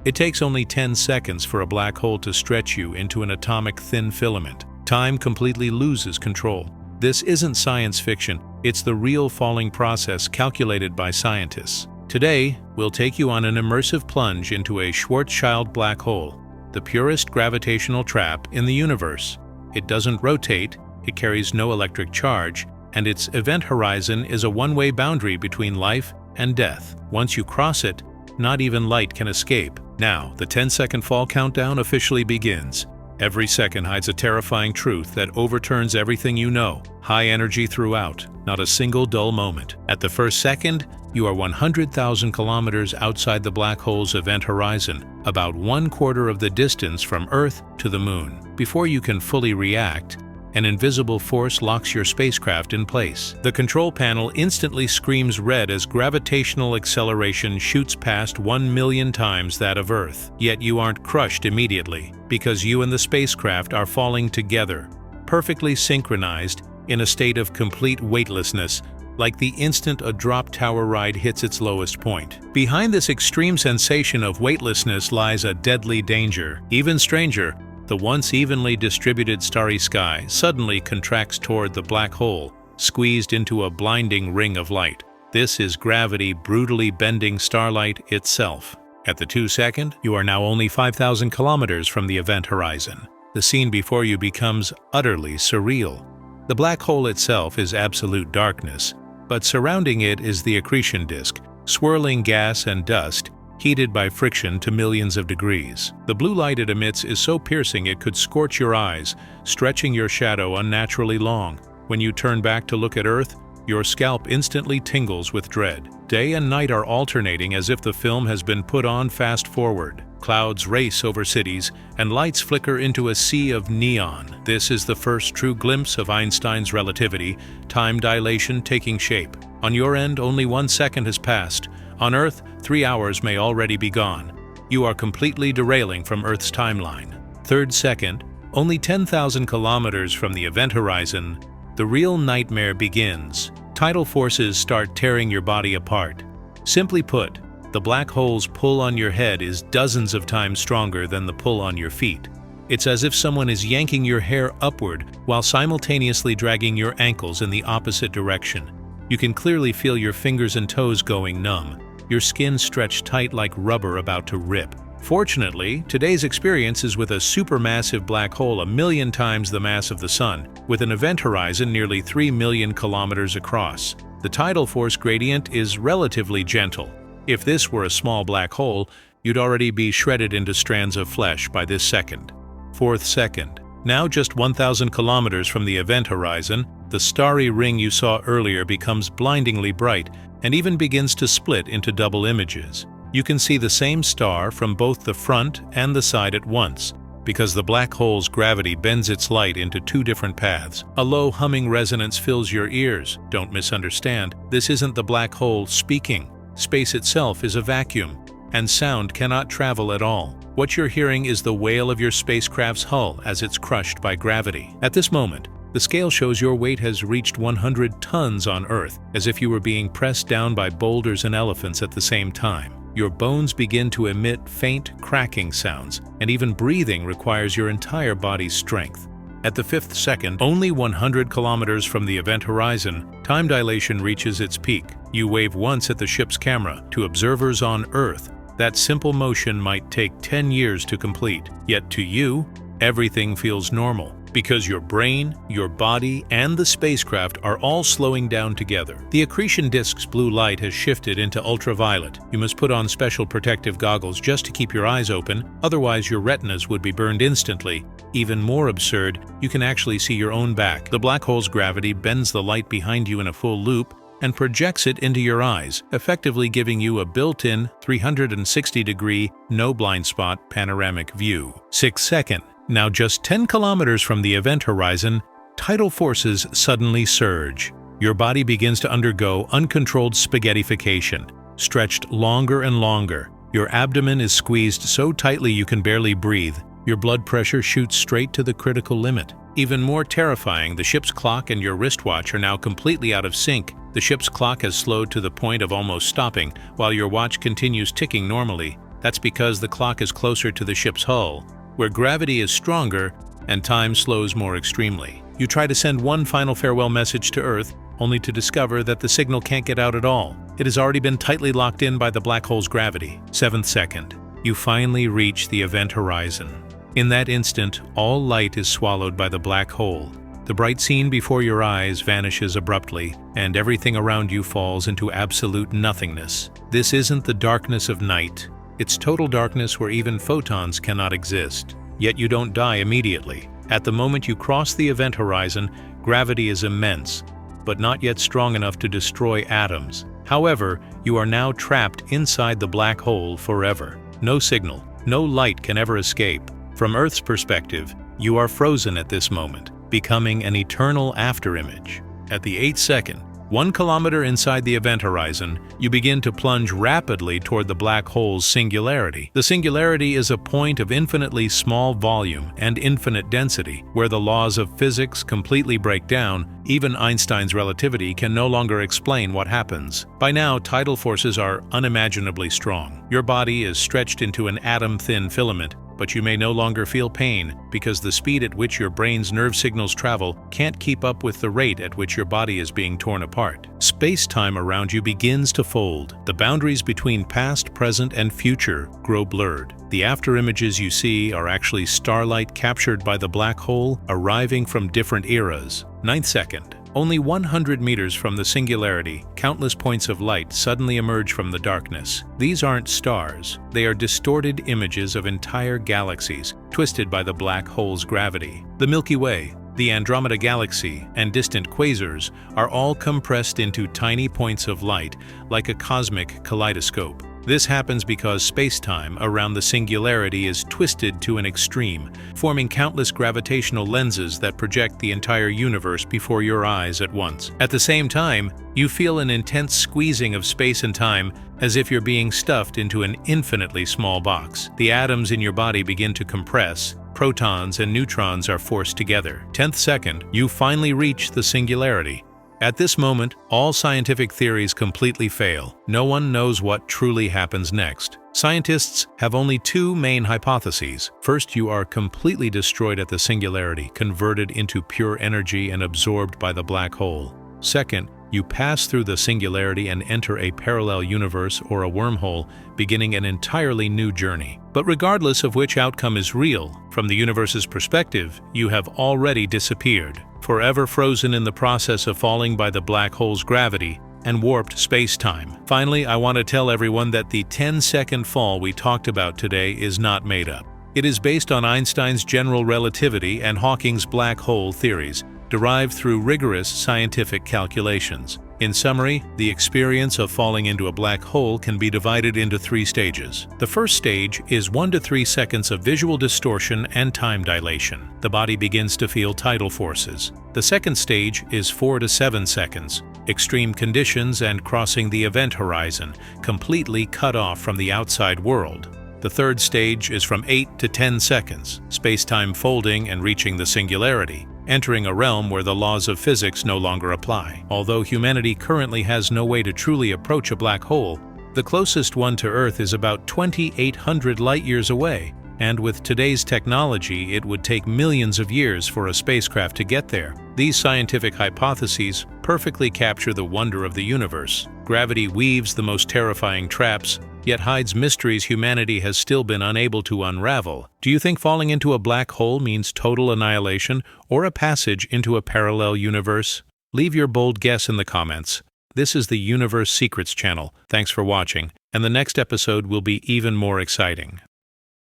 It takes only 10 seconds for a black hole to stretch you into an atomic thin filament. Time completely loses control. This isn't science fiction, it's the real falling process calculated by scientists. Today, we'll take you on an immersive plunge into a Schwarzschild black hole, the purest gravitational trap in the universe. It doesn't rotate, it carries no electric charge, and its event horizon is a one-way boundary between life and death. Once you cross it, not even light can escape. Now, the 10-second fall countdown officially begins. Every second hides a terrifying truth that overturns everything you know. High energy throughout, not a single dull moment. At the first second, you are 100,000 kilometers outside the black hole's event horizon, about 1/4 of the distance from Earth to the Moon. Before you can fully react, an invisible force locks your spacecraft in place. The control panel instantly screams red as gravitational acceleration shoots past 1 million times that of Earth. Yet you aren't crushed immediately, because you and the spacecraft are falling together, perfectly synchronized, in a state of complete weightlessness, like the instant a drop tower ride hits its lowest point. Behind this extreme sensation of weightlessness lies a deadly danger. Even stranger, the once evenly distributed starry sky suddenly contracts toward the black hole, squeezed into a blinding ring of light. This is gravity brutally bending starlight itself. At the 2-second, you are now only 5,000 kilometers from the event horizon. The scene before you becomes utterly surreal. The black hole itself is absolute darkness, but surrounding it is the accretion disk, swirling gas and dust, heated by friction to millions of degrees. The blue light it emits is so piercing it could scorch your eyes, stretching your shadow unnaturally long. When you turn back to look at Earth, your scalp instantly tingles with dread. Day and night are alternating as if the film has been put on fast forward. Clouds race over cities, and lights flicker into a sea of neon. This is the first true glimpse of Einstein's relativity, time dilation taking shape. On your end, only 1 second has passed. On Earth, 3 hours may already be gone. You are completely derailing from Earth's timeline. 3rd second, only 10,000 kilometers from the event horizon, the real nightmare begins. Tidal forces start tearing your body apart. Simply put, the black hole's pull on your head is dozens of times stronger than the pull on your feet. It's as if someone is yanking your hair upward while simultaneously dragging your ankles in the opposite direction. You can clearly feel your fingers and toes going numb, your skin stretched tight like rubber about to rip. Fortunately, today's experience is with a supermassive black hole 1 million times the mass of the Sun, with an event horizon nearly 3 million kilometers across. The tidal force gradient is relatively gentle. If this were a small black hole, you'd already be shredded into strands of flesh by this second. 4th second. Now just 1,000 kilometers from the event horizon, the starry ring you saw earlier becomes blindingly bright and even begins to split into double images. You can see the same star from both the front and the side at once, because the black hole's gravity bends its light into 2 different paths. A low humming resonance fills your ears. Don't misunderstand, this isn't the black hole speaking. Space itself is a vacuum, and sound cannot travel at all. What you're hearing is the wail of your spacecraft's hull as it's crushed by gravity. At this moment, the scale shows your weight has reached 100 tons on Earth, as if you were being pressed down by boulders and elephants at the same time. Your bones begin to emit faint cracking sounds, and even breathing requires your entire body's strength. At the 5th second, only 100 kilometers from the event horizon, time dilation reaches its peak. You wave once at the ship's camera. To observers on Earth, that simple motion might take 10 years to complete. Yet to you, everything feels normal, because your brain, your body, and the spacecraft are all slowing down together. The accretion disk's blue light has shifted into ultraviolet. You must put on special protective goggles just to keep your eyes open, otherwise your retinas would be burned instantly. Even more absurd, you can actually see your own back. The black hole's gravity bends the light behind you in a full loop and projects it into your eyes, effectively giving you a built-in 360-degree, no blind spot panoramic view. 6th second. Now just 10 kilometers from the event horizon, tidal forces suddenly surge. Your body begins to undergo uncontrolled spaghettification, stretched longer and longer. Your abdomen is squeezed so tightly you can barely breathe. Your blood pressure shoots straight to the critical limit. Even more terrifying, the ship's clock and your wristwatch are now completely out of sync. The ship's clock has slowed to the point of almost stopping, while your watch continues ticking normally. That's because the clock is closer to the ship's hull, where gravity is stronger and time slows more extremely. You try to send one final farewell message to Earth, only to discover that the signal can't get out at all. It has already been tightly locked in by the black hole's gravity. 7th second. You finally reach the event horizon. In that instant, all light is swallowed by the black hole. The bright scene before your eyes vanishes abruptly, and everything around you falls into absolute nothingness. This isn't the darkness of night. It's total darkness where even photons cannot exist. Yet you don't die immediately. At the moment you cross the event horizon, gravity is immense, but not yet strong enough to destroy atoms. However, you are now trapped inside the black hole forever. No signal, no light can ever escape. From Earth's perspective, you are frozen at this moment, becoming an eternal afterimage. At the 8th second, 1 kilometer inside the event horizon, you begin to plunge rapidly toward the black hole's singularity. The singularity is a point of infinitely small volume and infinite density, where the laws of physics completely break down. Even Einstein's relativity can no longer explain what happens. By now, tidal forces are unimaginably strong. Your body is stretched into an atom-thin filament, but you may no longer feel pain because the speed at which your brain's nerve signals travel can't keep up with the rate at which your body is being torn apart. Space-time around you begins to fold. The boundaries between past, present, and future grow blurred. The afterimages you see are actually starlight captured by the black hole, arriving from different eras. 9th second. Only 100 meters from the singularity, countless points of light suddenly emerge from the darkness. These aren't stars. They are distorted images of entire galaxies, twisted by the black hole's gravity. The Milky Way, the Andromeda Galaxy, and distant quasars are all compressed into tiny points of light, like a cosmic kaleidoscope. This happens because space-time around the singularity is twisted to an extreme, forming countless gravitational lenses that project the entire universe before your eyes at once. At the same time, you feel an intense squeezing of space and time, as if you're being stuffed into an infinitely small box. The atoms in your body begin to compress. Protons and neutrons are forced together. 10th second, you finally reach the singularity. At this moment, all scientific theories completely fail. No one knows what truly happens next. Scientists have only two main hypotheses. First, you are completely destroyed at the singularity, converted into pure energy and absorbed by the black hole. Second, you pass through the singularity and enter a parallel universe or a wormhole, beginning an entirely new journey. But regardless of which outcome is real, from the universe's perspective, you have already disappeared, forever frozen in the process of falling by the black hole's gravity and warped space-time. Finally, I want to tell everyone that the 10-second fall we talked about today is not made up. It is based on Einstein's general relativity and Hawking's black hole theories, derived through rigorous scientific calculations. In summary, the experience of falling into a black hole can be divided into 3 stages. The first stage is 1 to 3 seconds of visual distortion and time dilation. The body begins to feel tidal forces. The second stage is 4 to 7 seconds. Extreme conditions and crossing the event horizon, completely cut off from the outside world. The third stage is from 8 to 10 seconds, space-time folding and reaching the singularity, entering a realm where the laws of physics no longer apply. Although humanity currently has no way to truly approach a black hole, the closest one to Earth is about 2,800 light-years away, and with today's technology, it would take millions of years for a spacecraft to get there. These scientific hypotheses perfectly capture the wonder of the universe. Gravity weaves the most terrifying traps, yet hides mysteries humanity has still been unable to unravel. Do you think falling into a black hole means total annihilation or a passage into a parallel universe? Leave your bold guess in the comments. This is the Universe Secrets channel. Thanks for watching, and the next episode will be even more exciting.